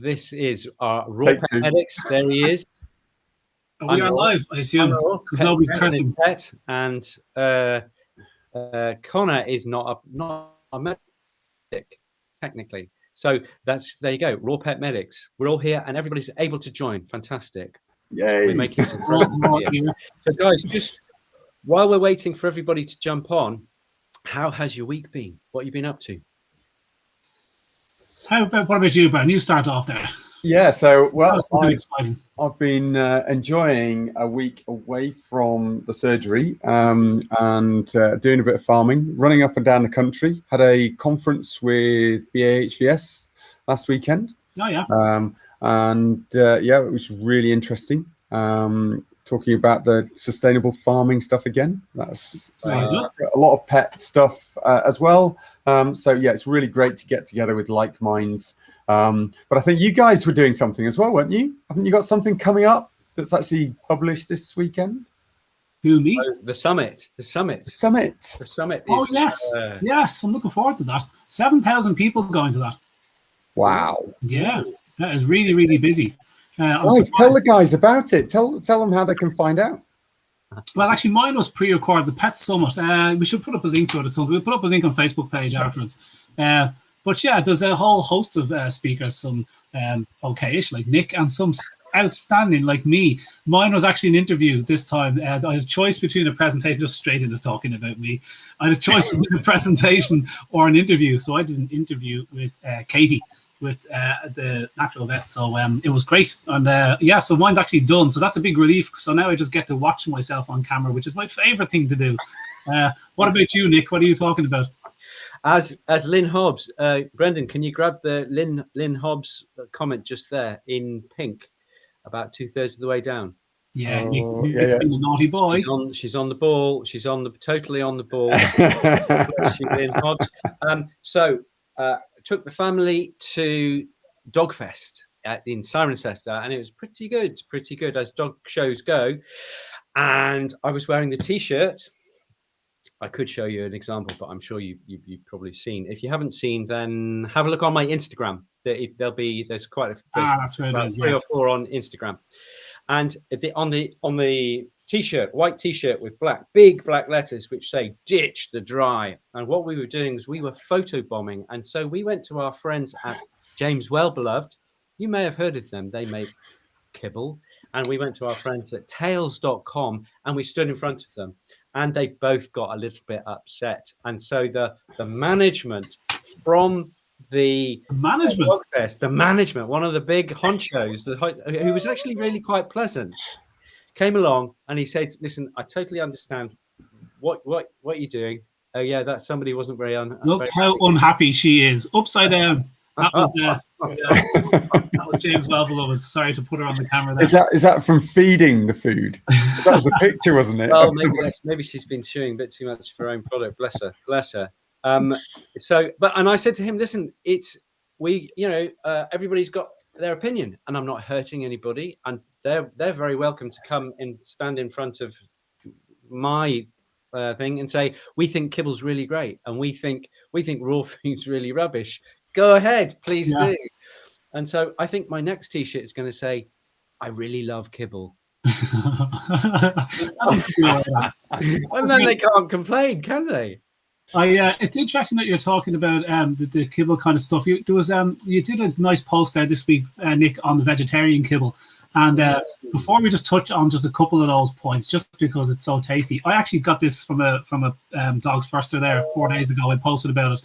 This is our Raw Take Pet two. Medics. There he is. We are live, I assume, because nobody's cursing. Pet, and Conor is not a medic, technically. So there you go. Raw Pet Medics. We're all here, and everybody's able to join. Fantastic. Yay! We're making some progress here. So, guys, just while we're waiting for everybody to jump on, how has your week been? What have you been up to? What about you, Ben? You start off there. Yeah, so I've been enjoying a week away from the surgery and doing a bit of farming, running up and down the country. Had a conference with BAHVS last weekend. Oh, yeah. It was really interesting. Talking about the sustainable farming stuff again. That's a lot of pet stuff as well. It's really great to get together with like minds. But I think you guys were doing something as well, weren't you? Haven't you got something coming up that's actually published this weekend? Who, me? The summit. The summit. Oh, yes. Yes, I'm looking forward to that. 7,000 people going to that. Wow. Yeah, that is really, really busy. Tell the guys about it. Tell them how they can find out. Well, actually, mine was pre-recorded, the Pet Summit. We should put up a link to it at some point. We'll put up a link on Facebook page afterwards. But yeah, there's a whole host of speakers, some okay-ish like Nick and some outstanding like me. Mine was actually an interview this time. I had a choice between a presentation, just straight into talking about me. I had a choice between a presentation or an interview. So I did an interview with Katie, with the natural vet. So it was great. And so mine's actually done. So that's a big relief. So now I just get to watch myself on camera, which is my favorite thing to do. What about you, Nick? What are you talking about? As Lynn Hobbs, Brendan, can you grab the Lynn Hobbs comment just there in pink, about 2/3 of the way down? Yeah, it's been a naughty boy. She's on the ball. She's totally on the ball. Lynn Hobbs. Took the family to Dogfest in Cirencester, and it was pretty good as dog shows go. And I was wearing the T-shirt. I could show you an example, but I'm sure you've probably seen. If you haven't seen, then have a look on my Instagram. There's quite that's where it is, 3 or 4 on Instagram. And on the T-shirt, white T-shirt with big black letters which say "Ditch the Dry." And what we were doing is we were photobombing, and so we went to our friends at James Wellbeloved. You may have heard of them. They make kibble. And we went to our friends at tails.com and we stood in front of them, and they both got a little bit upset. And so the management from the management, one of the big honchos, who was actually really quite pleasant, came along and he said, "Listen, I totally understand what you're doing. Oh yeah, that somebody wasn't very Look how unhappy she is. Upside down." That was James Wellbeloved. Sorry to put her on the camera there. Is that from feeding the food? That was a picture, wasn't it? Well, maybe she's been chewing a bit too much of her own product. Bless her. And I said to him, "Listen, everybody's got their opinion, and I'm not hurting anybody, and they're very welcome to come and stand in front of my thing and say we think kibble's really great, and we think raw food's really rubbish. Go ahead, please do." And so I think my next T-shirt is going to say, "I really love kibble." And then they can't complain, can they? It's interesting that you're talking about the kibble kind of stuff. You did a nice post there this week, Nick, on the vegetarian kibble. And before we just touch on just a couple of those points, just because it's so tasty, I actually got this from a Dogs Firster there 4 days ago. I posted about it.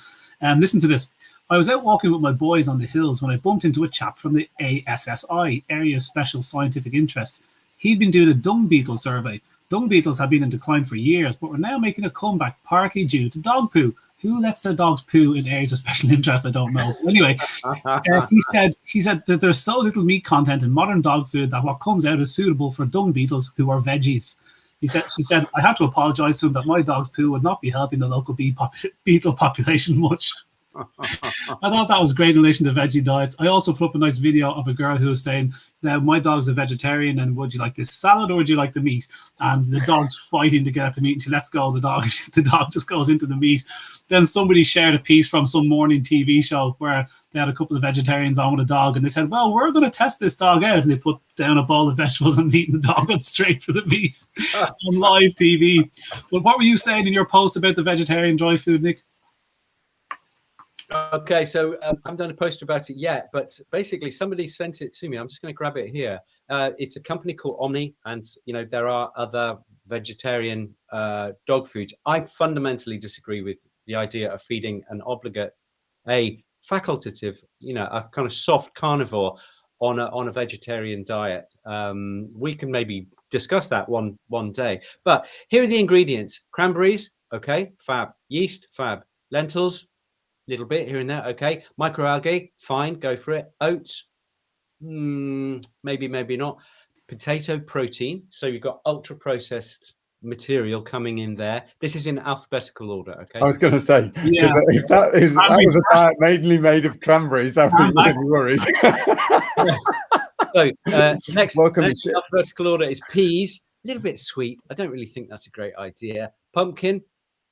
Listen to this. I was out walking with my boys on the hills when I bumped into a chap from the ASSI, Area of Special Scientific Interest. He'd been doing a dung beetle survey. Dung beetles have been in decline for years, but we're now making a comeback, partly due to dog poo. Who lets their dogs poo in areas of special interest? I don't know. Anyway, he said that there's so little meat content in modern dog food that what comes out is suitable for dung beetles who are veggies. She said, "I had to apologise to him that my dog's poo would not be helping the local beetle population much." I thought that was great in relation to veggie diets. I also put up a nice video of a girl who was saying, now my dog's a vegetarian and would you like this salad or would you like the meat? And the dog's fighting to get at the meat and she lets go of the dog. The dog just goes into the meat. Then somebody shared a piece from some morning TV show where they had a couple of vegetarians on with a dog and they said, well, we're going to test this dog out. And they put down a bowl of vegetables and meat and the dog went straight for the meat on live TV. But what were you saying in your post about the vegetarian dry food, Nick? Okay, so I haven't done a post about it yet, but basically somebody sent it to me. I'm just going to grab it here. It's a company called Omni, and there are other vegetarian dog foods. I fundamentally disagree with the idea of feeding an obligate, a facultative, a kind of soft carnivore on a vegetarian diet. We can maybe discuss that one day. But here are the ingredients: cranberries, okay, fab; yeast, fab; lentils, little bit here and there, okay. Microalgae, fine, go for it. Oats, maybe not. Potato protein, so you've got ultra processed material coming in there. This is in alphabetical order, okay. I was going to say, Yeah. if that was a diet mainly made of cranberries, I'd be really worried. So next to alphabetical order is peas. A little bit sweet. I don't really think that's a great idea. Pumpkin,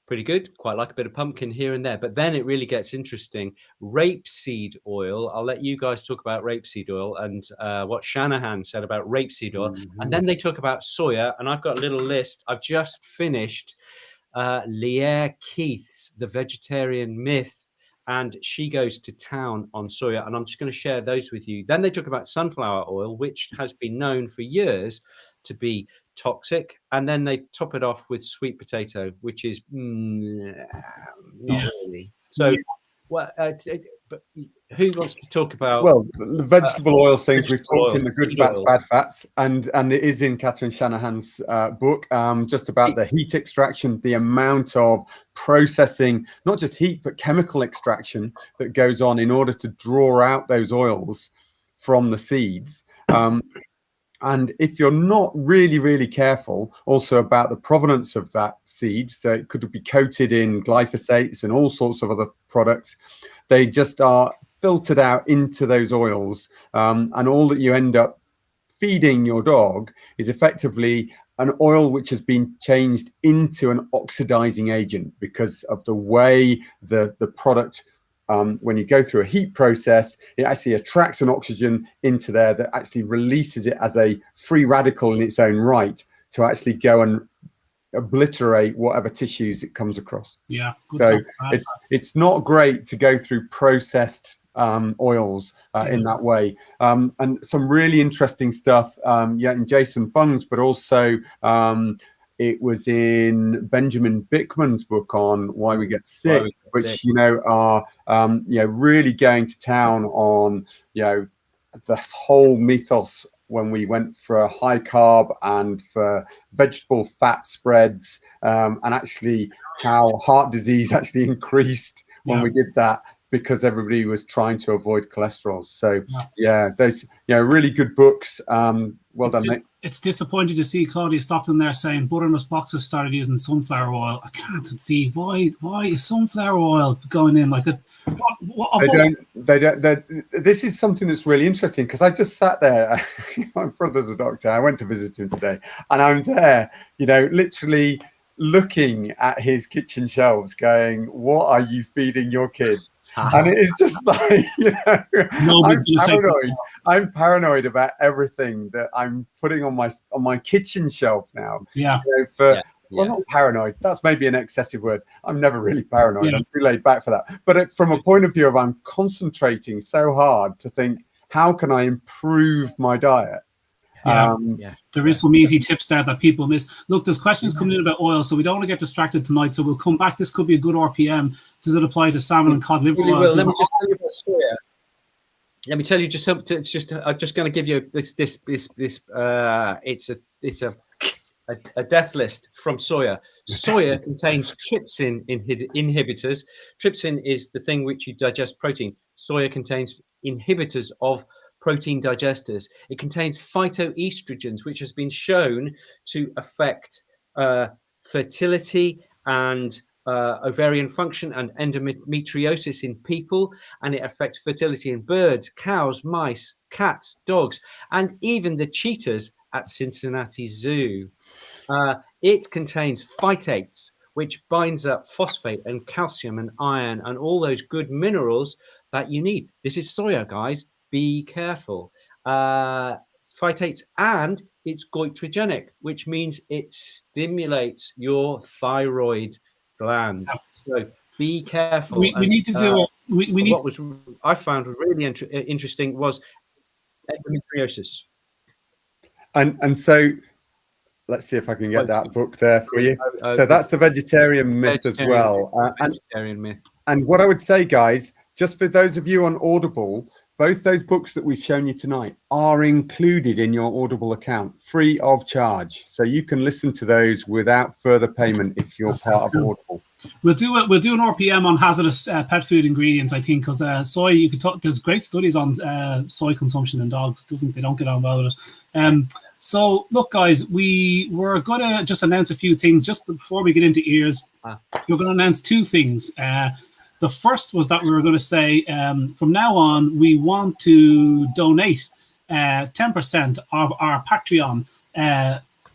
pretty good. Quite like a bit of pumpkin here and there. But then it really gets interesting. Rapeseed oil. I'll let you guys talk about rapeseed oil and what Shanahan said about rapeseed oil. Mm-hmm. And then they talk about soya. And I've got a little list. I've just finished Leah Keith's The Vegetarian Myth. And she goes to town on soya. And I'm just going to share those with you. Then they talk about sunflower oil, which has been known for years to be toxic, and then they top it off with sweet potato, which is not really. So, but who wants to talk about? Well, the vegetable oil things we've talked oils, in the good fats, bad fats, and it is in Catherine Shanahan's book, just about the heat extraction, the amount of processing, not just heat but chemical extraction that goes on in order to draw out those oils from the seeds. And if you're not really, really careful also about the provenance of that seed, so it could be coated in glyphosates and all sorts of other products, they just are filtered out into those oils. And all that you end up feeding your dog is effectively an oil which has been changed into an oxidizing agent because of the way the product, when you go through a heat process, it actually attracts an oxygen into there that actually releases it as a free radical in its own right to actually go and obliterate whatever tissues it comes across. Yeah. So it's not great to go through processed oils in that way. And some really interesting stuff, in Jason Fung's, but also it was in Benjamin Bickman's book on Why We Get Sick, which are really going to town on this whole mythos when we went for a high carb and for vegetable fat spreads, and actually how heart disease actually increased when we did that, because everybody was trying to avoid cholesterol. So those really good books. Well done, mate. It's disappointing to see Claudia Stockton there saying butternut boxes started using sunflower oil. I can't see why is sunflower oil going in like a. They don't. This is something that's really interesting because I just sat there. My brother's a doctor. I went to visit him today, and I'm there, literally looking at his kitchen shelves, going, "What are you feeding your kids?" And it is just like, I'm paranoid about everything that I'm putting on my kitchen shelf now. Yeah. Well, not paranoid. That's maybe an excessive word. I'm never really paranoid. Yeah. I'm too laid back for that. But from a point of view of I'm concentrating so hard to think, how can I improve my diet? There is some easy tips there that people miss. Look, there's questions coming in about oil, so we don't want to get distracted tonight. So we'll come back. This could be a good RPM. Does it apply to salmon and cod liver oil? Let me just tell you about soya. Let me tell you just something. It's just I'm just going to give you this. It's a death list from soya. Soya contains trypsin inhibitors. Trypsin is the thing which you digest protein. Soya contains inhibitors of protein digesters. It contains phytoestrogens, which has been shown to affect fertility and ovarian function and endometriosis in people, and it affects fertility in birds, cows, mice, cats, dogs, and even the cheetahs at Cincinnati Zoo. It contains phytates, which binds up phosphate and calcium and iron and all those good minerals that you need. This is soya, guys. Be careful. Phytates, and it's goitrogenic, which means it stimulates your thyroid gland. So be careful. We need to do it. We need. What was I found really interesting was endometriosis. And so let's see if I can get that book there for you. So that's the vegetarian myth as well. Vegetarian myth. And what I would say, guys, just for those of you on Audible, both those books that we've shown you tonight are included in your Audible account, free of charge. So you can listen to those without further payment if you're part of Audible. We'll do an RPM on hazardous pet food ingredients, I think, because soy. You could talk. There's great studies on soy consumption in dogs. They don't get on well with it. So look, guys, we were gonna just announce a few things just before we get into ears. We're gonna announce two things. The first was that we were going to say from now on, we want to donate 10% of our Patreon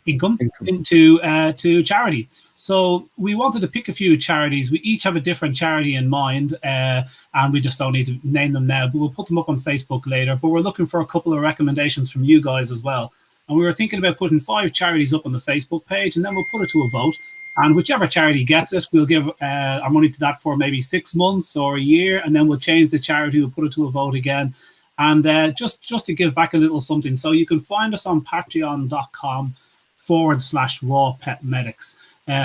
income to charity. So we wanted to pick a few charities. We each have a different charity in mind, and we just don't need to name them now, but we'll put them up on Facebook later. But we're looking for a couple of recommendations from you guys as well. And we were thinking about putting 5 charities up on the Facebook page, and then we'll put it to a vote. And whichever charity gets it, we'll give our money to that for maybe 6 months or a year, and then we'll change the charity, we'll put it to a vote again. And just to give back a little something. So you can find us on patreon.com/raw pet medics.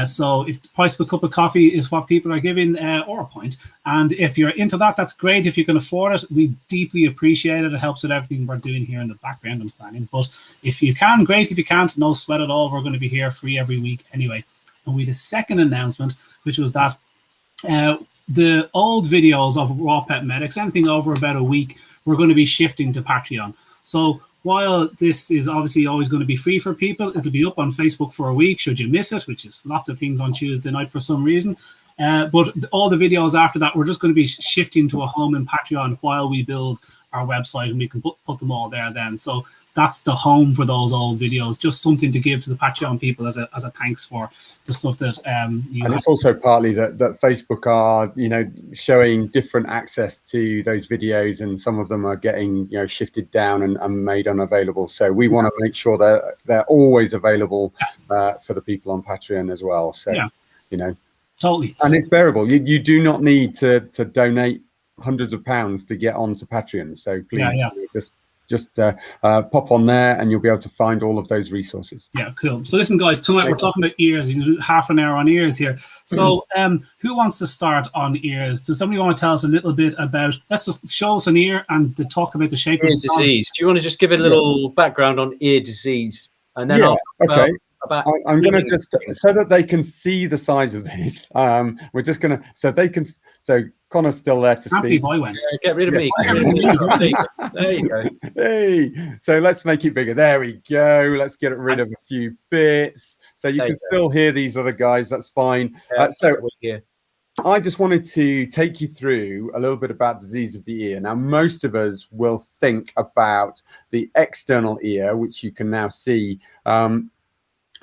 So if the price of a cup of coffee is what people are giving, or a pint, and if you're into that, that's great. If you can afford it, we deeply appreciate it. It helps with everything we're doing here in the background and planning. But if you can, great. If you can't, no sweat at all. We're going to be here free every week anyway. And we had a second announcement, which was that the old videos of Raw Pet Medics, anything over about a week, we're going to be shifting to Patreon. So while this is obviously always going to be free for people, it'll be up on Facebook for a week should you miss it, which is lots of things on Tuesday night for some reason. But all the videos after that, we're just going to be shifting to a home in Patreon while we build our website, and we can put them all there then. So that's the home for those old videos, just something to give to the Patreon people as a thanks for the stuff that and it's also partly that Facebook are showing different access to those videos, and some of them are getting shifted down and made unavailable. So we want to make sure that they're always available for the people on Patreon as well. So totally, and it's bearable. You do not need to donate hundreds of pounds to get onto Patreon. So please just pop on there and you'll be able to find all of those resources. Yeah, cool. So listen, guys, tonight we're talking about ears. You can do half an hour on ears here. So who wants to start on ears? Does somebody want to tell us a little bit about, let's just show us an ear and talk about the shape of ear disease. Do you want to just give a little background on ear disease? And then I'm going to just, so that they can see the size of this, we're just going to, so Conor's still there to speak. Get rid of me. There you go. Hey, so let's make it bigger. There we go. Let's get rid of a few bits. So you can still hear these other guys. That's fine. I just wanted to take you through a little bit about disease of the ear. Now, most of us will think about the external ear, which you can now see.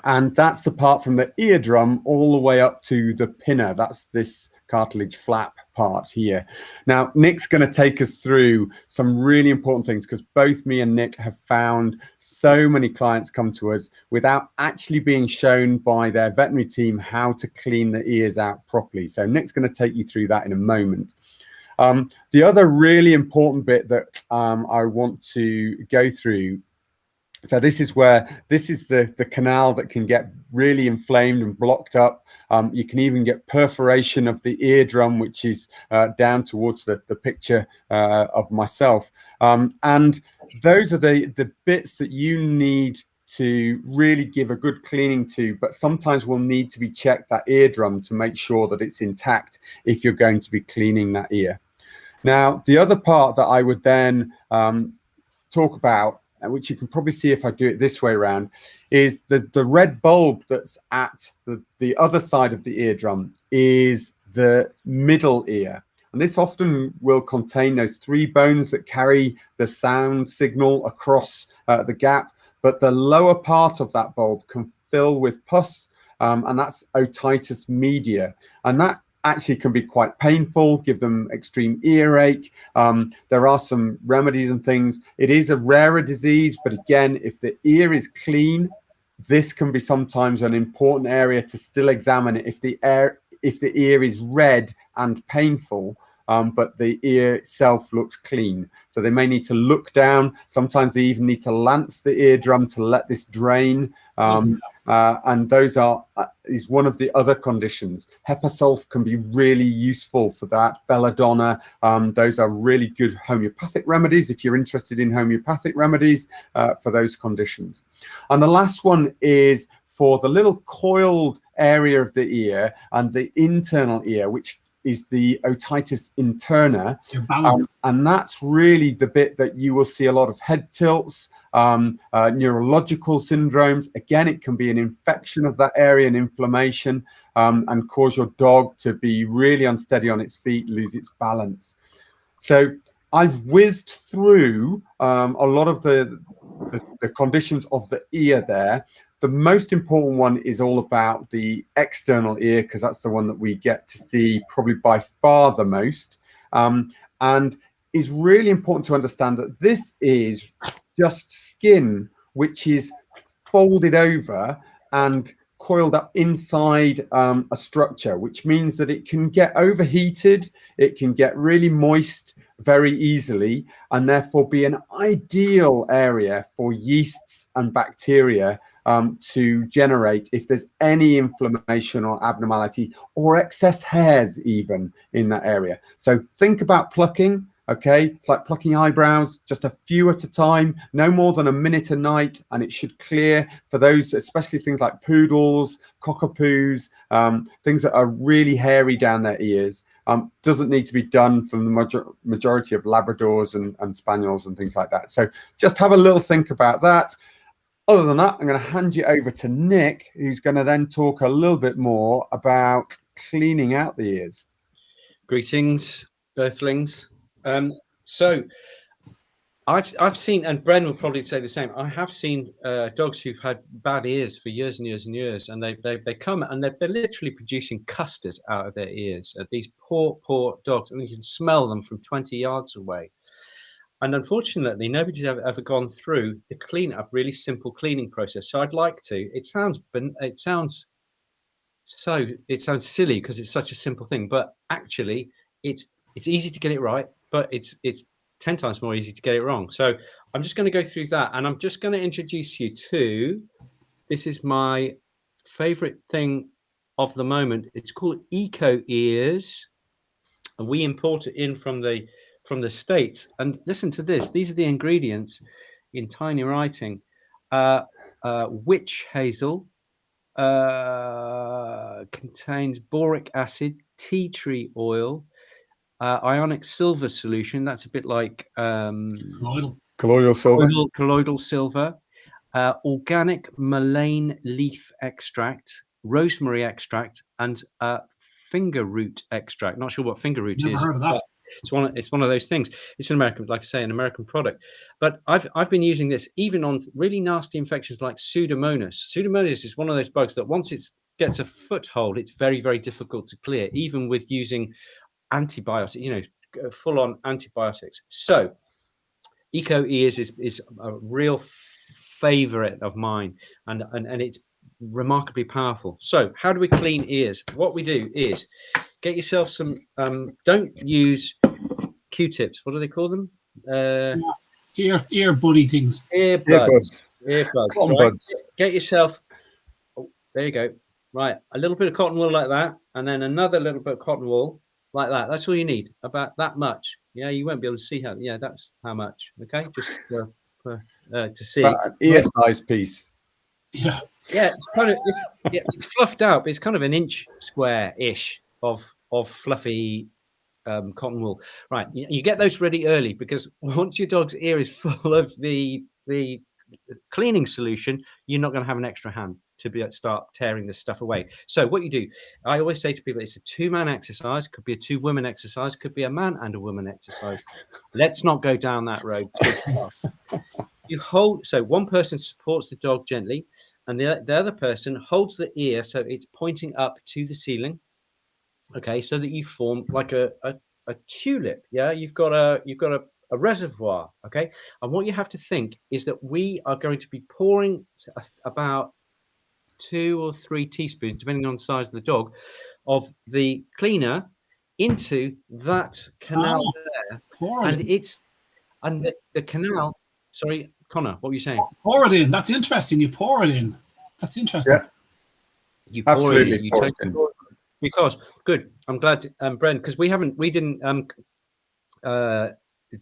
And that's the part from the eardrum all the way up to the pinna. That's this cartilage flap part here. Now, Nick's going to take us through some really important things, because both me and Nick have found so many clients come to us without actually being shown by their veterinary team how to clean the ears out properly. So Nick's going to take you through that in a moment. The other really important bit that I want to go through, so this is the canal that can get really inflamed and blocked up. You can even get perforation of the eardrum, which is down towards the picture of myself. And those are the bits that you need to really give a good cleaning to, but sometimes we'll need to be checked that eardrum to make sure that it's intact if you're going to be cleaning that ear. Now, the other part that I would then talk about which you can probably see if I do it this way around, is the red bulb that's at the other side of the eardrum is the middle ear. And this often will contain those 3 bones that carry the sound signal across the gap. But the lower part of that bulb can fill with pus, and that's otitis media. And that actually can be quite painful, give them extreme earache. There are some remedies and things. It is a rarer disease, but again, if the ear is clean, this can be sometimes an important area to still examine it. If the ear is red and painful, but the ear itself looks clean. So they may need to look down. Sometimes they even need to lance the eardrum to let this drain. And those is one of the other conditions. Hepasulf can be really useful for that. Belladonna, those are really good homeopathic remedies if you're interested in homeopathic remedies for those conditions. And the last one is for the little coiled area of the ear and the internal ear, which is the otitis interna, and that's really the bit that you will see a lot of head tilts, neurological syndromes. Again, it can be an infection of that area, an inflammation, and cause your dog to be really unsteady on its feet, lose its balance. So I've whizzed through a lot of the conditions of the ear there. The most important one is all about the external ear, because that's the one that we get to see probably by far the most, and is really important to understand that this is just skin which is folded over and coiled up inside a structure, which means that it can get overheated, it can get really moist very easily, and therefore be an ideal area for yeasts and bacteria to generate if there's any inflammation or abnormality or excess hairs even in that area. So think about plucking. Okay, it's like plucking eyebrows, just a few at a time, no more than a minute a night, and it should clear for those, especially things like poodles, cockapoos, things that are really hairy down their ears. Doesn't need to be done from the majority of Labradors and Spaniels and things like that. So just have a little think about that. Other than that, I'm going to hand you over to Nick, who's going to then talk a little bit more about cleaning out the ears. Greetings, earthlings. So I've seen, and Bren will probably say the same, I have seen dogs who've had bad ears for years and years and years, and they come and they're literally producing custard out of their ears. These poor dogs, and you can smell them from 20 yards away. And unfortunately, nobody's ever gone through the cleanup, really simple cleaning process. So I'd like to. It sounds silly because it's such a simple thing, but actually it's easy to get it right, but it's 10 times more easy to get it wrong. So I'm just going to go through that, and I'm just going to introduce you to, this is my favorite thing of the moment. It's called Eco Ears, and we import it in from the States. And listen to this. These are the ingredients in tiny writing. Witch hazel, contains boric acid, tea tree oil, ionic silver solution. That's a bit like colloidal silver. Colloidal silver. Organic mullein leaf extract, rosemary extract, and fingerroot extract. Not sure what fingerroot is. Never heard of that. It's one of those things. It's an American, like I say, an American product. But I've been using this even on really nasty infections like Pseudomonas. Pseudomonas is one of those bugs that once it gets a foothold, it's very, very difficult to clear, even with using antibiotics, full on antibiotics. So Eco Ears is a real favorite of mine, and it's remarkably powerful. So how do we clean ears? What we do is get yourself some, don't use Q-tips. What do they call them? Ear buddy things. Earbuds. Right? Buds. Get yourself, there you go. Right, a little bit of cotton wool like that, and then another little bit of cotton wool like that. That's all you need, about that much. Yeah, you won't be able to see how, that's how much. Okay, just to see. An ear-sized piece. Yeah. Yeah, it's kind of, it's fluffed out, but it's kind of an inch square-ish of fluffy cotton wool. Right, you get those ready early, because once your dog's ear is full of the cleaning solution, you're not going to have an extra hand to be able to start tearing this stuff away. So what you do, I always say to people, it's a 2-man exercise, could be a 2-woman exercise, could be a man and a woman exercise. Let's not go down that road too far. You hold, so one person supports the dog gently, and the other person holds the ear so it's pointing up to the ceiling. Okay, so that you form like a tulip. Yeah, you've got a reservoir. Okay, and what you have to think is that we are going to be pouring about 2 or 3 teaspoons, depending on the size of the dog, of the cleaner into that canal there, and the canal. Sorry, Connor, what were you saying? Pour it in. That's interesting. You pour it in. That's interesting. Yeah. You pour Absolutely. it in. You take it. Because good, I'm glad, Brent, because we didn't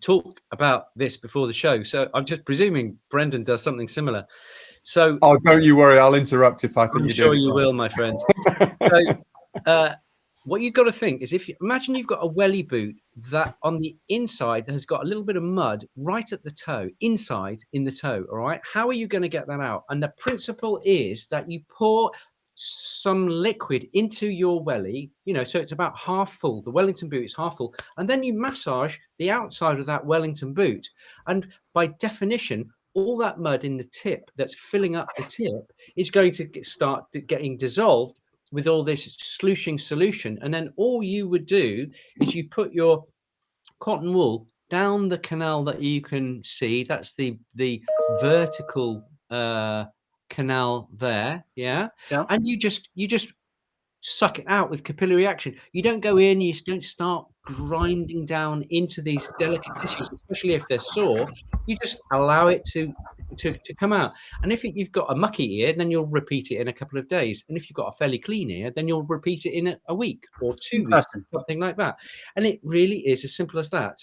talk about this before the show, so I'm just presuming Brendan does something similar. So, oh, don't you worry, I'll interrupt if I think you do. I'm sure you will, my friend. So, what you've got to think is, imagine you've got a welly boot that on the inside has got a little bit of mud right at the toe, inside in the toe. All right, how are you going to get that out? And the principle is that you pour some liquid into your welly, so it's about half full. The Wellington boot is half full, and then you massage the outside of that Wellington boot, and by definition, all that mud in the tip that's filling up the tip is going to start getting dissolved with all this slushing solution. And then all you would do is you put your cotton wool down the canal that you can see. That's the vertical canal there, yeah, and you just suck it out with capillary action. You don't go in, you don't start grinding down into these delicate tissues, especially if they're sore. You just allow it to come out. And if you've got a mucky ear, then you'll repeat it in a couple of days. And if you've got a fairly clean ear, then you'll repeat it in a week or 2 weeks, something like that. And it really is as simple as that.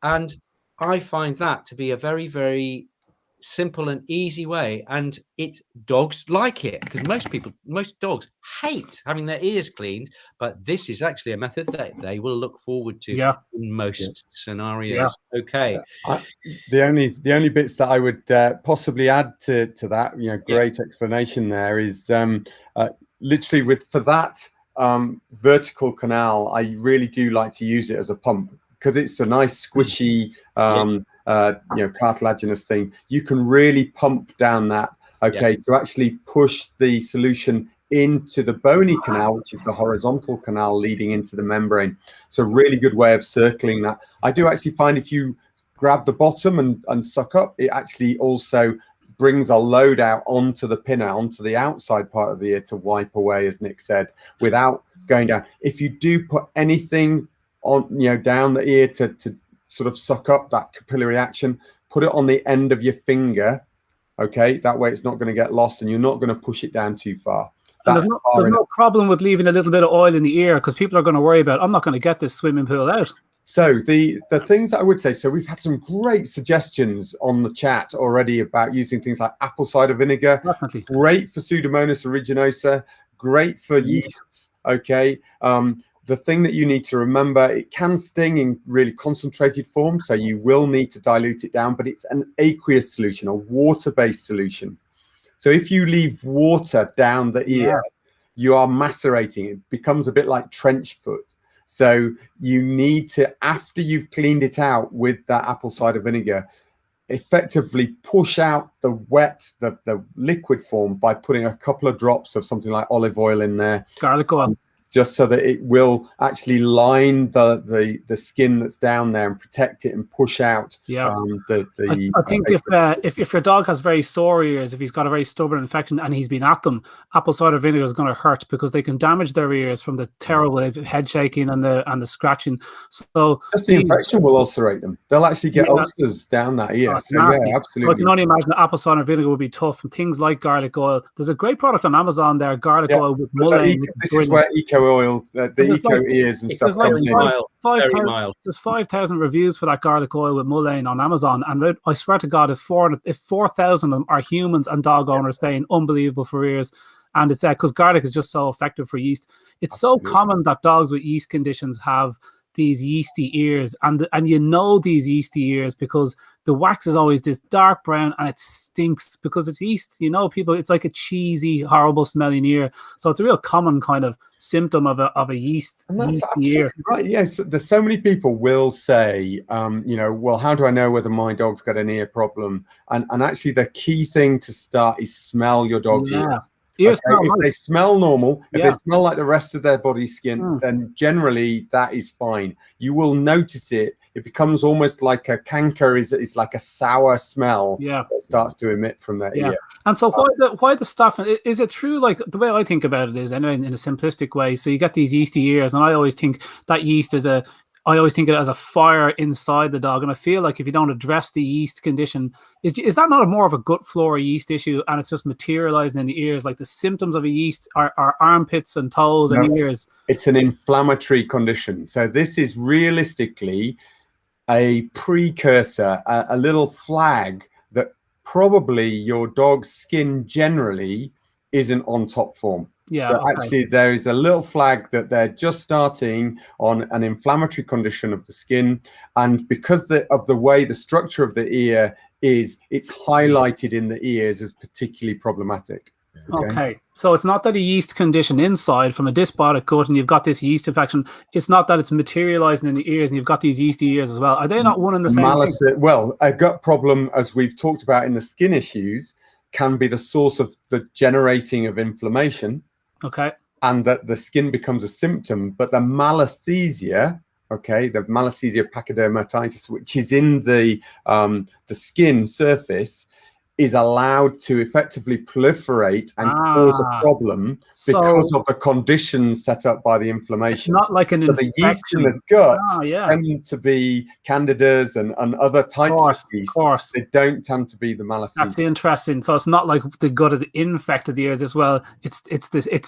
And I find that to be a very, very simple and easy way, and dogs like it, because most dogs hate having their ears cleaned, but this is actually a method that they will look forward to in most scenarios. Okay, the only bits that I would possibly add to that, great explanation there, is literally for that vertical canal, I really do like to use it as a pump, because it's a nice squishy cartilaginous thing. You can really pump down that, to actually push the solution into the bony canal, which is the horizontal canal leading into the membrane. So really good way of circling that. I do actually find if you grab the bottom and suck up, it actually also brings a load out onto the pinna, onto the outside part of the ear to wipe away, as Nick said, without going down. If you do put anything on, down the ear to sort of suck up that capillary action, put it on the end of your finger, that way it's not going to get lost and you're not going to push it down too far. There's no problem with leaving a little bit of oil in the ear, because people are going to worry about, I'm not going to get this swimming pool out. So the things that I would say, so we've had some great suggestions on the chat already about using things like apple cider vinegar. Definitely. Great for Pseudomonas aeruginosa, great for yeasts. The thing that you need to remember, it can sting in really concentrated form, so you will need to dilute it down, but it's an aqueous solution, a water-based solution. So if you leave water down the ear, you are macerating. It becomes a bit like trench foot. So you need to, after you've cleaned it out with that apple cider vinegar, effectively push out the the liquid form by putting a couple of drops of something like olive oil in there. Garlic oil. Just so that it will actually line the skin that's down there and protect it and push out. I think if your dog has very sore ears, if he's got a very stubborn infection and he's been at them, apple cider vinegar is going to hurt, because they can damage their ears from the terrible head shaking and the scratching. So just the infection will ulcerate them. They'll actually get ulcers down that ear. Absolutely. I can only imagine that apple cider vinegar would be tough, and things like garlic oil. There's a great product on Amazon there, garlic oil with mullein. This is where eco oil, the eco ears and stuff. There's 5,000 reviews for that garlic oil with mullein on Amazon, and I swear to God, if 4,000 of them are humans and dog owners saying unbelievable for ears, and it's because garlic is just so effective for yeast. It's so common that dogs with yeast conditions have these yeasty ears, and you know these yeasty ears because the wax is always this dark brown and it stinks because it's yeast. You know, people, it's like a cheesy, horrible smelling ear. So it's a real common kind of symptom of a yeasty ear. Right. Yes. There's so many people will say, you know, well, how do I know whether my dog's got an ear problem? And actually, the key thing to start is smell your dog's ears. Ears okay? If they smell normal, if Yeah. they smell like the rest of their body skin, then generally that is fine. You will notice it. It becomes almost like a canker is like a sour smell that starts to emit from their ear. And so why the stuff? Is it true? Like the way I think about it is, anyway, in a simplistic way. So you get these yeasty ears, and I always think that yeast is I always think of it as a fire inside the dog, and I feel like if you don't address the yeast condition, is that not more of a gut flora yeast issue, and it's just materializing in the ears? Like the symptoms of a yeast are armpits and toes and ears. It's an inflammatory condition. So this is realistically a precursor, a little flag that probably your dog's skin generally isn't on top form. Yeah, actually there is a little flag that they're just starting on an inflammatory condition of the skin, and because of the way the structure of the ear is, it's highlighted in the ears as particularly problematic. Okay, so it's not that a yeast condition inside from a dysbiotic gut and you've got this yeast infection. It's not that it's materializing in the ears and you've got these yeasty ears as well. Are they not one and the same thing? Well, a gut problem, as we've talked about in the skin issues, can be the source of the generating of inflammation. Okay. And that the skin becomes a symptom, but the malassezia, the malassezia pachydermatitis, which is in the skin surface, is allowed to effectively proliferate and cause a problem because of the conditions set up by the inflammation. It's not like an infection. The yeast in the gut tend to be candidas and other types of yeast. Of course. They don't tend to be the malassezia. That's interesting. So it's not like the gut has infected the ears as well. It's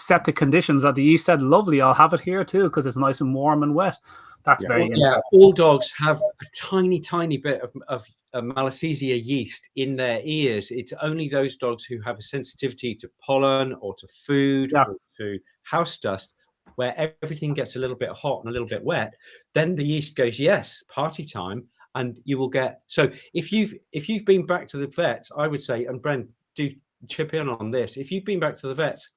set the conditions that the yeast said, lovely, I'll have it here too because it's nice and warm and wet. That's very interesting. Yeah, all dogs have a tiny bit of malassezia yeast in their ears. It's only those dogs who have a sensitivity to pollen or to food or to house dust, where everything gets a little bit hot and a little bit wet. Then the yeast goes, yes, party time, and you will get. So if you've been back to the vets, I would say, and Brent, do chip in on this. If you've been back to the vets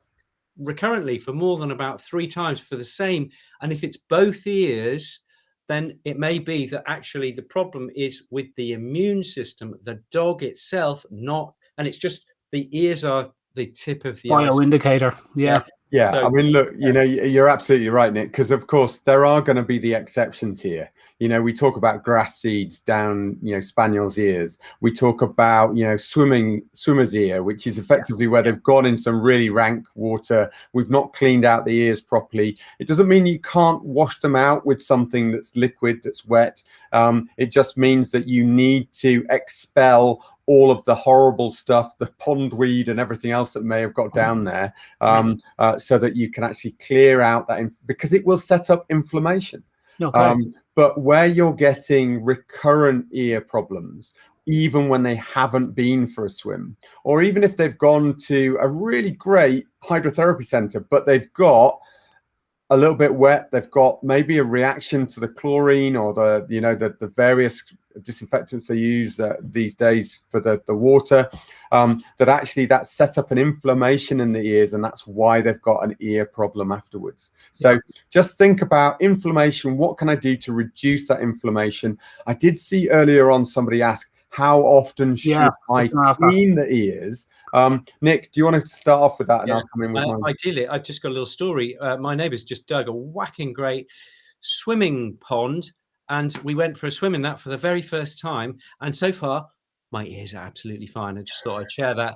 recurrently for more than about 3 times for the same, and if it's both ears, then it may be that actually the problem is with the immune system, the dog itself, and it's just the ears are the tip of the bioindicator. Yeah, so, I mean, look, you know, you're absolutely right, Nick, because of course there are going to be the exceptions here. You know, we talk about grass seeds down, you know, spaniel's ears. We talk about, you know, swimmer's ear, which is effectively where they've gone in some really rank water. We've not cleaned out the ears properly. It doesn't mean you can't wash them out with something that's liquid, that's wet. It just means that you need to expel all of the horrible stuff, the pondweed and everything else that may have got down there, so that you can actually clear out that, because it will set up inflammation. But where you're getting recurrent ear problems, even when they haven't been for a swim, or even if they've gone to a really great hydrotherapy center, but they've got a little bit wet, they've got maybe a reaction to the chlorine or the, you know, the various disinfectants they use these days for the water, that actually that set up an inflammation in the ears, and that's why they've got an ear problem afterwards. So just think about inflammation. What can I do to reduce that inflammation? I did see earlier on somebody ask, how often should I clean the ears? Nick, do you want to start off with that, and I'll come in with mine? Ideally, I've just got a little story. My neighbours just dug a whacking great swimming pond, and we went for a swim in that for the very first time. And so far, my ears are absolutely fine. I just thought I'd share that.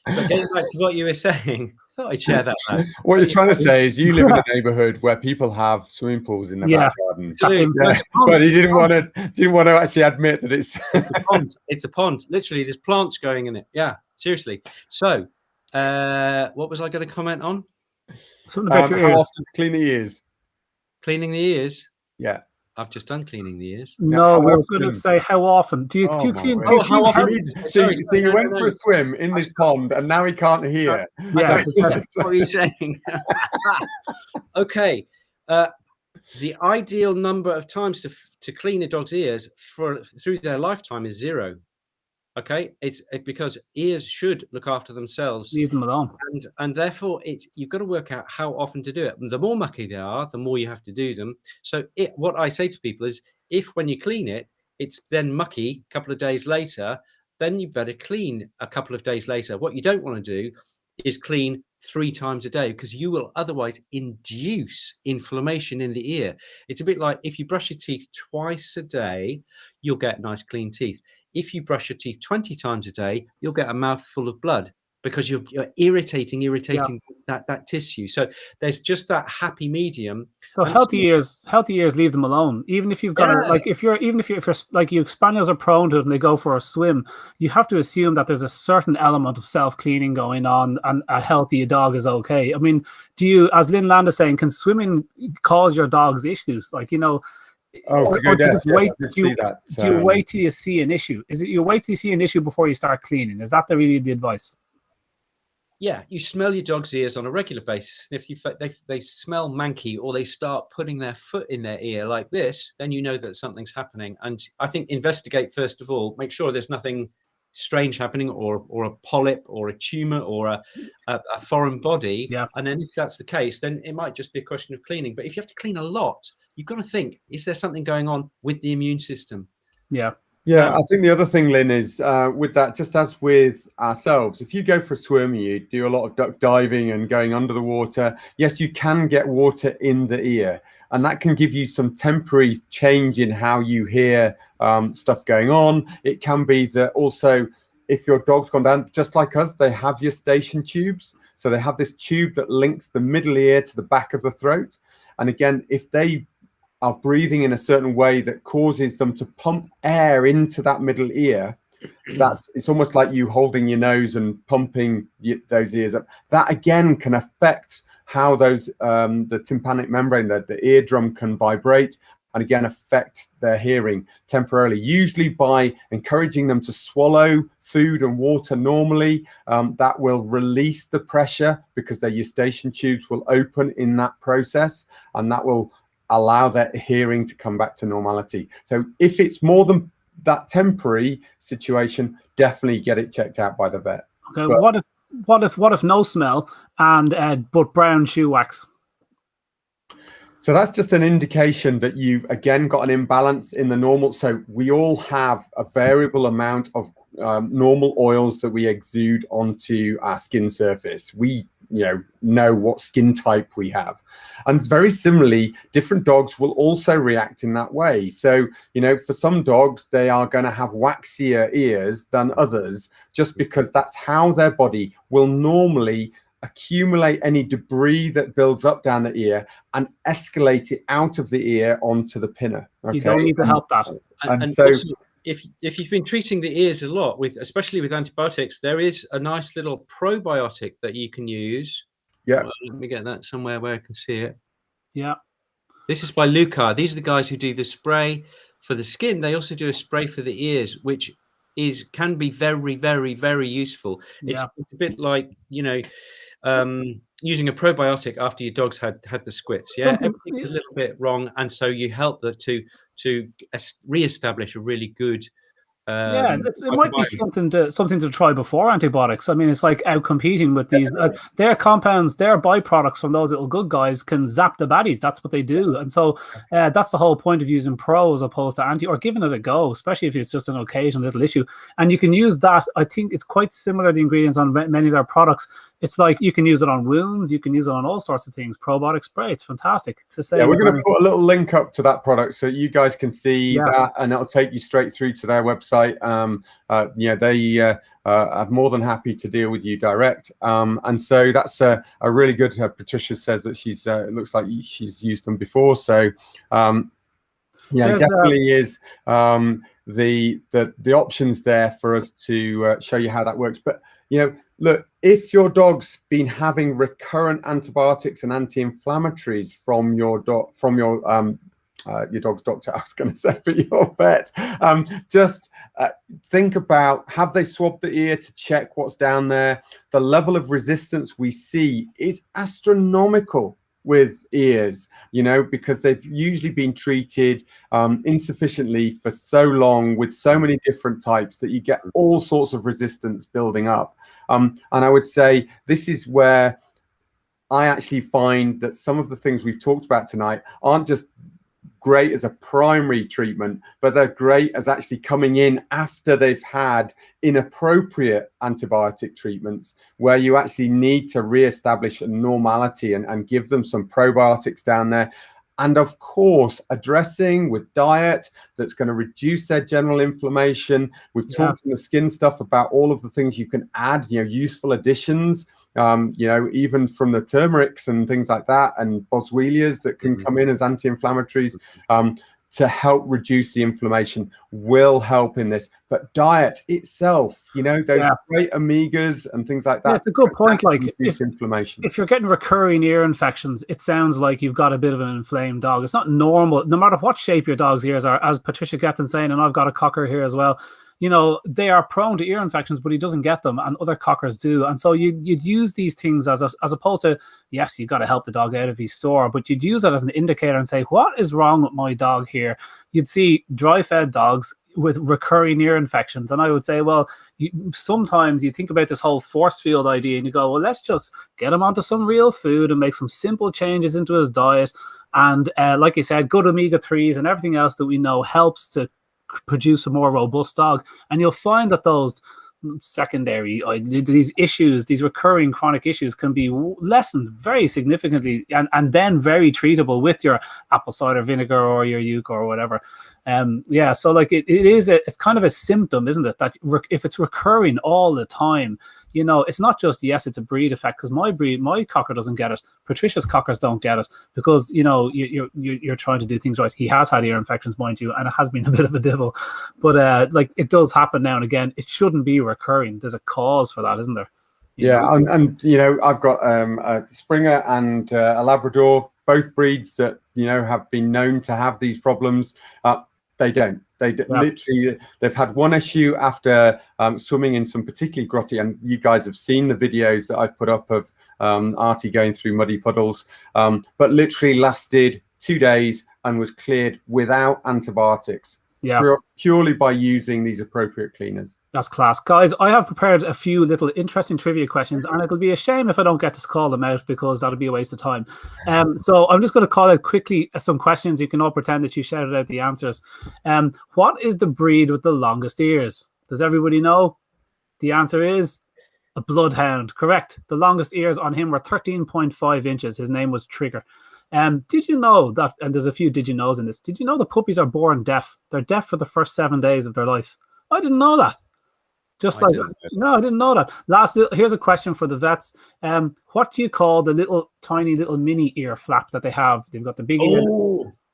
But getting back to what you were saying, I thought I'd share that. What you're trying to say is you live in a neighbourhood where people have swimming pools in their back garden. But he didn't want to actually admit that it's a pond. It's a pond. Literally, there's plants growing in it. Yeah, seriously. So, what was I going to comment on? Something about your ears. How often to clean the ears? Cleaning the ears? Yeah. I've just done cleaning the ears. No, we were going to say how often. Do you clean? How often? So you went for a swim in this pond, and now he can't hear. What are you saying? Okay. The ideal number of times to clean a dog's ears through their lifetime is 0. Okay, it's because ears should look after themselves. Leave them alone. And therefore, you've got to work out how often to do it. And the more mucky they are, the more you have to do them. So what I say to people is, if when you clean it, it's then mucky a couple of days later, then you better clean a couple of days later. What you don't want to do is clean 3 times a day, because you will otherwise induce inflammation in the ear. It's a bit like if you brush your teeth twice a day, you'll get nice clean teeth. If you brush your teeth 20 times a day, you'll get a mouthful of blood, because you're irritating that tissue. So there's just that happy medium. So healthy ears, leave them alone. Even if you've got if you're like you, spaniels are prone to it and they go for a swim, you have to assume that there's a certain element of self-cleaning going on, and a healthy dog is okay. I mean, do you, as Lynne Land is saying, can swimming cause your dog's issues? Like, you know, do you wait till you see an issue? Is it you wait till you see an issue before you start cleaning? Is that really the advice? Yeah, you smell your dog's ears on a regular basis. And if they smell manky, or they start putting their foot in their ear like this, then you know that something's happening. And I think investigate first of all. Make sure there's nothing strange happening, or a polyp, or a tumor, or a foreign body. Yeah. And then if that's the case, then it might just be a question of cleaning. But if you have to clean a lot, you've got to think, is there something going on with the immune system? Yeah. Yeah, I think the other thing, Lynn, is with that, just as with ourselves, if you go for a swim, you do a lot of duck diving and going under the water. Yes, you can get water in the ear, and that can give you some temporary change in how you hear stuff going on. It can be that also, if your dog's gone down, just like us, they have eustachian tubes. So they have this tube that links the middle ear to the back of the throat. And again, if they are breathing in a certain way that causes them to pump air into that middle ear, it's almost like you holding your nose and pumping those ears up. That again can affect how those the tympanic membrane, the eardrum, can vibrate, and again affect their hearing temporarily, usually by encouraging them to swallow food and water normally. That will release the pressure, because their eustachian tubes will open in that process, and that will allow their hearing to come back to normality. So if it's more than that temporary situation, definitely get it checked out by the vet. Okay, but what if no smell and but brown shoe wax? So that's just an indication that you've again got an imbalance in the normal. So we all have a variable amount of normal oils that we exude onto our skin surface. We know what skin type we have, and very similarly, different dogs will also react in that way. So for some dogs, they are going to have waxier ears than others, just because that's how their body will normally accumulate any debris that builds up down the ear and escalate it out of the ear onto the pinna. Okay? You don't need to help that. And so also, if you've been treating the ears a lot, especially with antibiotics, there is a nice little probiotic that you can use. Yeah. Let me get that somewhere where I can see it. Yeah. This is by Lucca. These are the guys who do the spray for the skin. They also do a spray for the ears, which can be very, very, very useful. Yeah. It's a bit like, using a probiotic after your dog's had the squits. Yeah, everything's a little bit wrong, and so you help them to re-establish a really good. It might be something to try before antibiotics. I mean, it's like out competing with these. Their compounds, their byproducts from those little good guys can zap the baddies. That's what they do, and so that's the whole point of using pro as opposed to anti, or giving it a go, especially if it's just an occasional little issue. And you can use that. I think it's quite similar. The ingredients on many of their products. It's like you can use it on wounds, you can use it on all sorts of things. Probiotic spray, it's fantastic. It's the same. Yeah, we're going to put a little link up to that product so you guys can see that, and it'll take you straight through to their website. They are more than happy to deal with you direct. And so that's a really good. Patricia says that it looks like she's used them before. So definitely is the options there for us to show you how that works. But look, if your dog's been having recurrent antibiotics and anti-inflammatories from your dog's doctor, I was going to say, for your vet, just think about, have they swabbed the ear to check what's down there? The level of resistance we see is astronomical with ears, you know, because they've usually been treated insufficiently for so long with so many different types that you get all sorts of resistance building up. And I would say this is where I actually find that some of the things we've talked about tonight aren't just great as a primary treatment, but they're great as actually coming in after they've had inappropriate antibiotic treatments, where you actually need to reestablish a normality and give them some probiotics down there. And of course, addressing with diet that's going to reduce their general inflammation. We've talked in the skin stuff about all of the things you can add, you know, useful additions, you know, even from the turmerics and things like that, and boswellias that can come in as anti-inflammatories to help reduce the inflammation will help in this. But diet itself, you know, those great omegas and things like that. Yeah, it's a good point. Like inflammation. If you're getting recurring ear infections, it sounds like you've got a bit of an inflamed dog. It's not normal, no matter what shape your dog's ears are, as Patricia Gethin saying, and I've got a cocker here as well. You know, they are prone to ear infections, but he doesn't get them, and other cockers do. And so you'd use these things as opposed to, yes, you've got to help the dog out if he's sore, but you'd use it as an indicator and say, what is wrong with my dog here? You'd see dry-fed dogs with recurring ear infections. And I would say, well, sometimes you think about this whole force field idea and you go, well, let's just get him onto some real food and make some simple changes into his diet. And like you said, good omega-3s and everything else that we know helps to produce a more robust dog. And you'll find that those secondary these issues, these recurring chronic issues, can be lessened very significantly and then very treatable with your apple cider vinegar or your yucca or whatever. So like it's kind of a symptom, isn't it, that if it's recurring all the time, you know, it's not just, yes, it's a breed effect, because my cocker doesn't get it. Patricia's cockers don't get it because, you know, you're trying to do things right. He has had ear infections, mind you, and it has been a bit of a devil. But like, it does happen now and again. It shouldn't be recurring. There's a cause for that, isn't there? And you know, I've got a Springer and a Labrador, both breeds that, you know, have been known to have these problems. They don't. Literally, they've had one issue after swimming in some particularly grotty, and you guys have seen the videos that I've put up of Artie going through muddy puddles, but literally lasted 2 days and was cleared without antibiotics. Purely by using these appropriate cleaners. That's class. Guys, I have prepared a few little interesting trivia questions, and it'll be a shame if I don't get to call them out, because that'll be a waste of time. So I'm just going to call out quickly some questions. You can all pretend that you shouted out the answers. What is the breed with the longest ears? Does everybody know? The answer is a bloodhound. Correct. The longest ears on him were 13.5 inches. His name was Trigger. Did you know that, and there's a few did you knows in this, did you know the puppies are born deaf? They're deaf for the first 7 days of their life. I didn't know that. No, I didn't know that. Here's a question for the vets. What do you call the little tiny little mini ear flap that they have? They've got the big ear.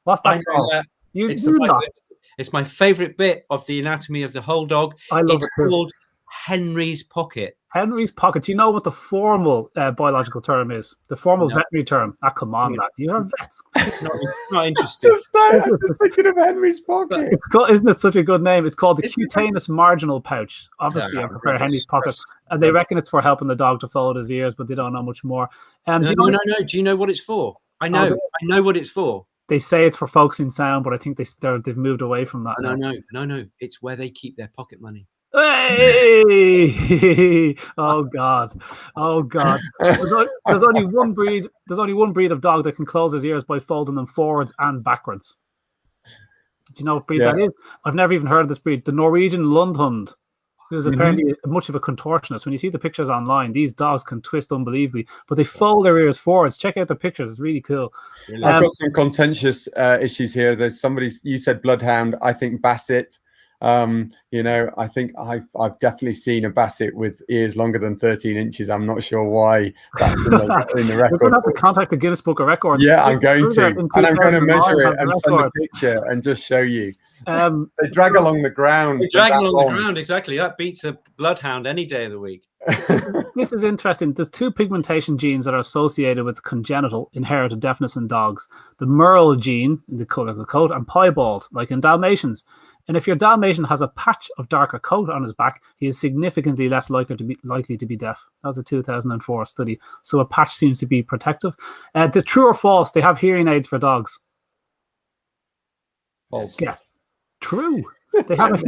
What's that called? It's my favorite bit of the anatomy of the whole dog. I love it. It's called Henry's pocket. Henry's pocket. Do you know what the formal biological term is? The formal veterinary term. Come on, lad. You're vets. Not interested. I'm just thinking of Henry's pocket. It's called, isn't it such a good name? It's called the cutaneous marginal pouch. Obviously, I prefer Henry's pocket. And they reckon it's for helping the dog to fold his ears, but they don't know much more. No. Do you know what it's for? I know. I know what it's for. They say it's for focusing sound, but I think they've moved away from that. No. It's where they keep their pocket money. Hey! Oh God! There's only one breed. There's only one breed of dog that can close his ears by folding them forwards and backwards. Do you know what breed that is? I've never even heard of this breed. The Norwegian Lundhund, who's apparently much of a contortionist. When you see the pictures online, these dogs can twist unbelievably, but they fold their ears forwards. Check out the pictures; it's really cool. I've got some contentious issues here. There's somebody, you said bloodhound. I think Basset. You know, I think I've definitely seen a Basset with ears longer than 13 inches. I'm not sure why that's in the record. We're going to have to contact the Guinness Book of Records. Yeah, I'm going to. And I'm going to measure it and send a picture and just show you. They drag along the ground. They drag along the ground, exactly. That beats a bloodhound any day of the week. This is interesting. There's two pigmentation genes that are associated with congenital inherited deafness in dogs. The Merle gene, the colour of the coat, and piebald, like in Dalmatians. And if your Dalmatian has a patch of darker coat on his back, he is significantly less likely to be deaf. That was a 2004 study. So a patch seems to be protective. The true or false, they have hearing aids for dogs. False. Yes. True. They have.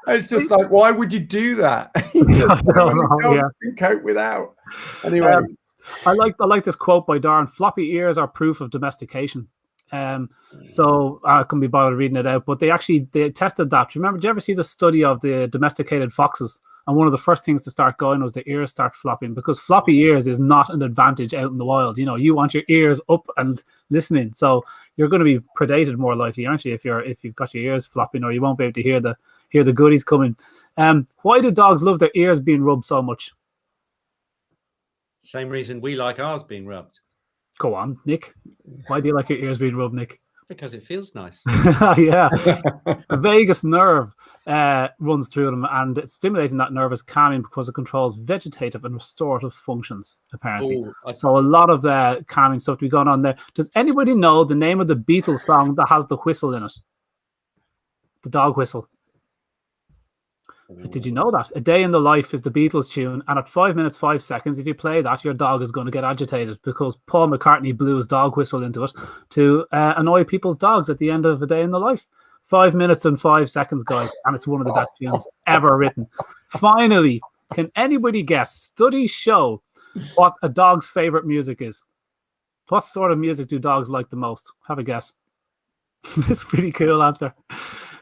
It's just like, why would you do that? Dogs can cope without. Anyway, I like this quote by Darren. Floppy ears are proof of domestication. So I couldn't be bothered reading it out, but they tested that. Remember, did you ever see the study of the domesticated foxes? And one of the first things to start going was the ears start flopping, because floppy ears is not an advantage out in the wild. You know, you want your ears up and listening, so you're going to be predated more likely, aren't you? If you've got your ears flopping, or you won't be able to hear the goodies coming. Why do dogs love their ears being rubbed so much? Same reason we like ours being rubbed. Go on, Nick. Why do you like your ears being rubbed, Nick? Because it feels nice. Yeah. A vagus nerve runs through them, and stimulating that nerve is calming because it controls vegetative and restorative functions, apparently. So a lot of the calming stuff to be going on there. Does anybody know the name of the Beatles song that has the whistle in it? The dog whistle. Did you know that? A Day in the Life is the Beatles tune, and at 5 minutes 5 seconds, if you play that, your dog is going to get agitated, because Paul McCartney blew his dog whistle into it to annoy people's dogs at the end of A Day in the Life. 5 minutes and 5 seconds, guys, and it's one of the best tunes ever written. Finally, can anybody guess? Studies show what a dog's favorite music is. What sort of music do dogs like the most? Have a guess. It's a pretty cool answer.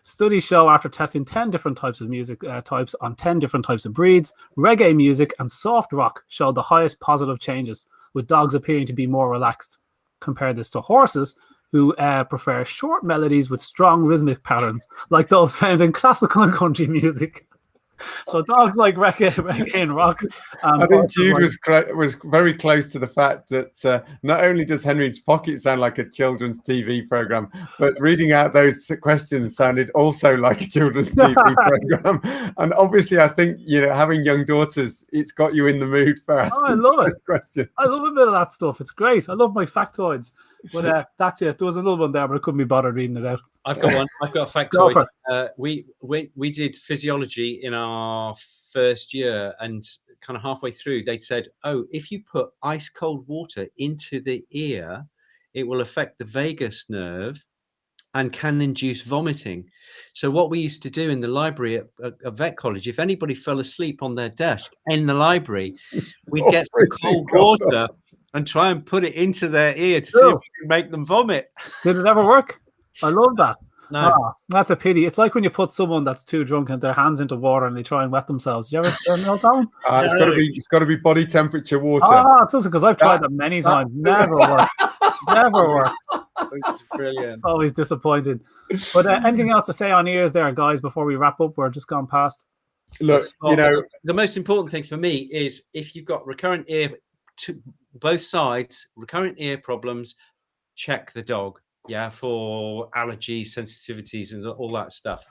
Studies show, after testing 10 different types of music types on 10 different types of breeds, reggae music and soft rock showed the highest positive changes, with dogs appearing to be more relaxed. Compare this to horses, who prefer short melodies with strong rhythmic patterns, like those found in classical and country music. So dogs like reggae and rock. I think Jude was very close to the fact that not only does Henry's Pocket sound like a children's TV program, but reading out those questions sounded also like a children's TV program. And obviously, I think, you know, having young daughters, it's got you in the mood for asking I love it. Questions. I love a bit of that stuff. It's great. I love my factoids. But that's it. There was another one there, but I couldn't be bothered reading it out. I've got one. I've got a factoid. We did physiology in our first year, and kind of halfway through, they said, "Oh, if you put ice cold water into the ear, it will affect the vagus nerve and can induce vomiting." So what we used to do in the library at vet college, if anybody fell asleep on their desk in the library, we'd get some cold water and try and put it into their ear to see if we can make them vomit. Did it ever work? I love that. No, that's a pity. It's like when you put someone that's too drunk and their hands into water and they try and wet themselves. You ever know that one? It's got to be body temperature water. It doesn't, because I've tried that many times. Never worked. Never worked. It's brilliant. Always disappointed. But anything else to say on ears there, guys, before we wrap up? We're just gone past. Look, you know, the most important thing for me is if you've got recurrent ear to both sides, recurrent ear problems, check the dog. Yeah, for allergies, sensitivities, and all that stuff.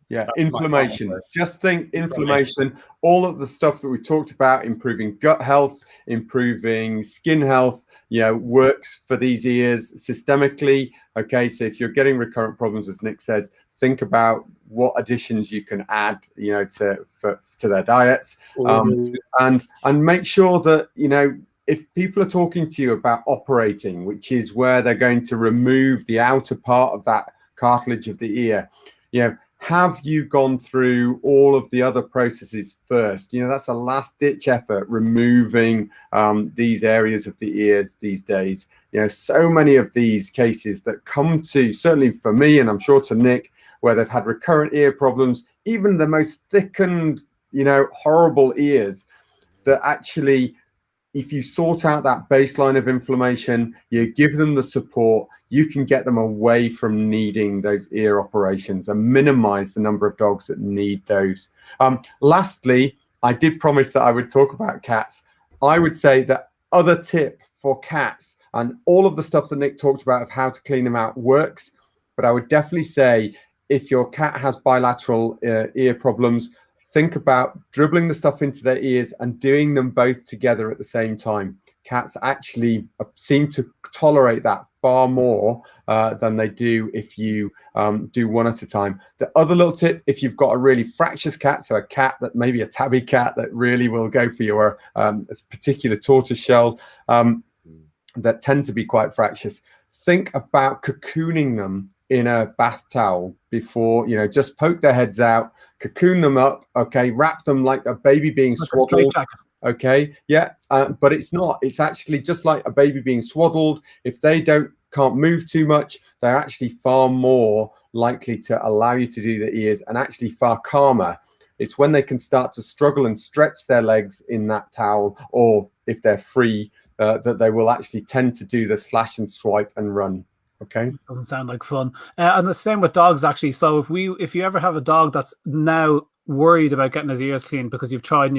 Yeah, inflammation. Just think inflammation. All of the stuff that we talked about, improving gut health, improving skin health, you know, works for these ears systemically. Okay, so if you're getting recurrent problems, as Nick says, think about what additions you can add, you know, to their diets, and make sure that, you know, if people are talking to you about operating, which is where they're going to remove the outer part of that cartilage of the ear, you know, have you gone through all of the other processes first? You know, that's a last ditch effort, removing these areas of the ears these days. You know, so many of these cases that come to, certainly for me, and I'm sure to Nick, where they've had recurrent ear problems, even the most thickened, you know, horrible ears, that actually, if you sort out that baseline of inflammation, you give them the support, you can get them away from needing those ear operations and minimize the number of dogs that need those. Lastly, I did promise that I would talk about cats. I would say that other tip for cats, and all of the stuff that Nick talked about of how to clean them out works, but I would definitely say if your cat has bilateral ear problems, think about dribbling the stuff into their ears and doing them both together at the same time. Cats actually seem to tolerate that far more than they do if you do one at a time. The other little tip, if you've got a really fractious cat, so a cat that maybe a tabby cat that really will go for your particular tortoise shell that tend to be quite fractious, think about cocooning them in a bath towel before, just poke their heads out, cocoon them up, okay, wrap them like a baby being swaddled, okay, yeah, but it's not, it's actually just like a baby being swaddled. If they can't move too much, they're actually far more likely to allow you to do the ears, and actually far calmer. It's when they can start to struggle and stretch their legs in that towel, or if they're free, that they will actually tend to do the slash and swipe and run. Okay, doesn't sound like fun. And the same with dogs, actually. So if you ever have a dog that's now worried about getting his ears cleaned because you've tried and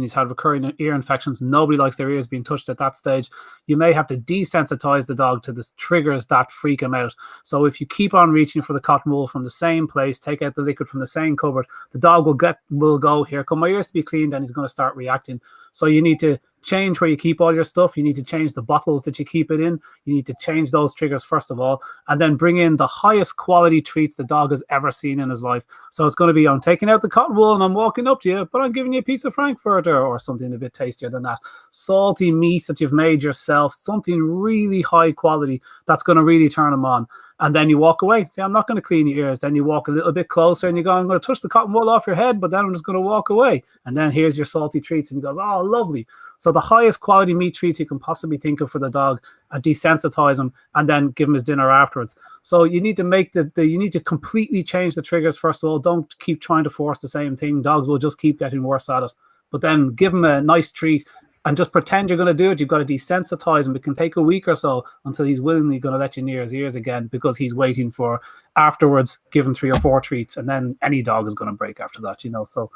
he's had recurring ear infections, nobody likes their ears being touched at that stage, you may have to desensitize the dog to the triggers that freak him out. So if you keep on reaching for the cotton wool from the same place, take out the liquid from the same cupboard, the dog will go, here come my ears to be cleaned, and he's going to start reacting. So you need to change where you keep all your stuff. You need to change the bottles that you keep it in. You need to change those triggers first of all, and then bring in the highest quality treats the dog has ever seen in his life. So it's going to be, I'm taking out the cotton wool and I'm walking up to you, but I'm giving you a piece of Frankfurter or something a bit tastier than that. Salty meat that you've made yourself, something really high quality that's going to really turn him on. And then you walk away. Say, I'm not going to clean your ears. Then you walk a little bit closer and you go, I'm going to touch the cotton wool off your head, but then I'm just going to walk away. And then here's your salty treats. And he goes, oh, lovely. So the highest quality meat treats you can possibly think of for the dog, and desensitize him, and then give him his dinner afterwards. So you need to make you need to completely change the triggers first of all. Don't keep trying to force the same thing. Dogs will just keep getting worse at it. But then give him a nice treat and just pretend you're going to do it. You've got to desensitize him. It can take a week or so until he's willingly going to let you near his ears again, because he's waiting for afterwards, give him 3 or 4 treats, and then any dog is going to break after that, So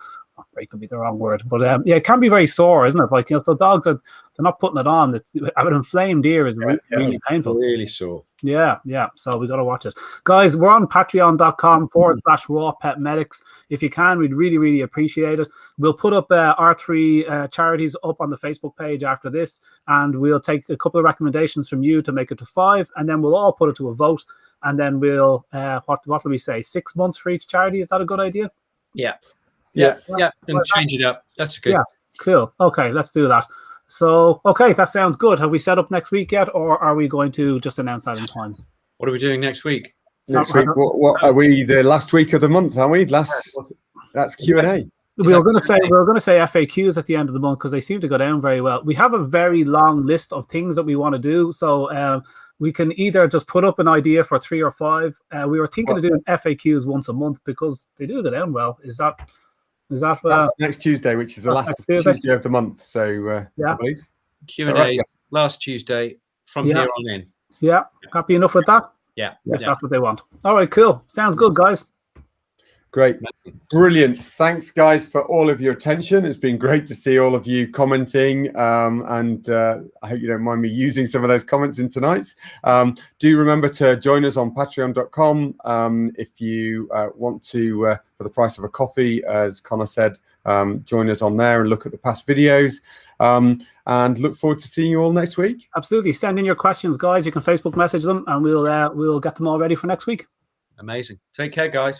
break could be the wrong word, but yeah, it can be very sore, isn't it? Like, so dogs they're not putting it on. An inflamed ear is really painful, really sore. Yeah. So we got to watch it, guys. We're on patreon.com/raw pet medics. If you can, we'd really, really appreciate it. We'll put up our 3 charities up on the Facebook page after this, and we'll take a couple of recommendations from you to make it to 5, and then we'll all put it to a vote, and then we'll what do we say, 6 months for each charity? Is that a good idea? Yeah, and change it up. That's good. Yeah, cool. Okay, let's do that. So, okay, that sounds good. Have we set up next week yet, or are we going to just announce that in time? What are we doing next week? Next week, what are we? The last week of the month, aren't we? That's Q&A. We were going to say FAQs at the end of the month because they seem to go down very well. We have a very long list of things that we want to do, so we can either just put up an idea for 3 or 5. We were thinking of doing FAQs once a month because they do go down well. Is that that's next Tuesday, which is the last Tuesday of the month? So I believe Q&A last Tuesday from here on in. Yeah, happy enough with that? Yeah, if that's what they want. All right, cool. Sounds good, guys. Great. Brilliant. Thanks, guys, for all of your attention. It's been great to see all of you commenting, and I hope you don't mind me using some of those comments in tonight's. Do remember to join us on patreon.com if you want to, for the price of a coffee, as Conor said, join us on there and look at the past videos. And look forward to seeing you all next week. Absolutely. Send in your questions, guys. You can Facebook message them, and we'll get them all ready for next week. Amazing. Take care, guys.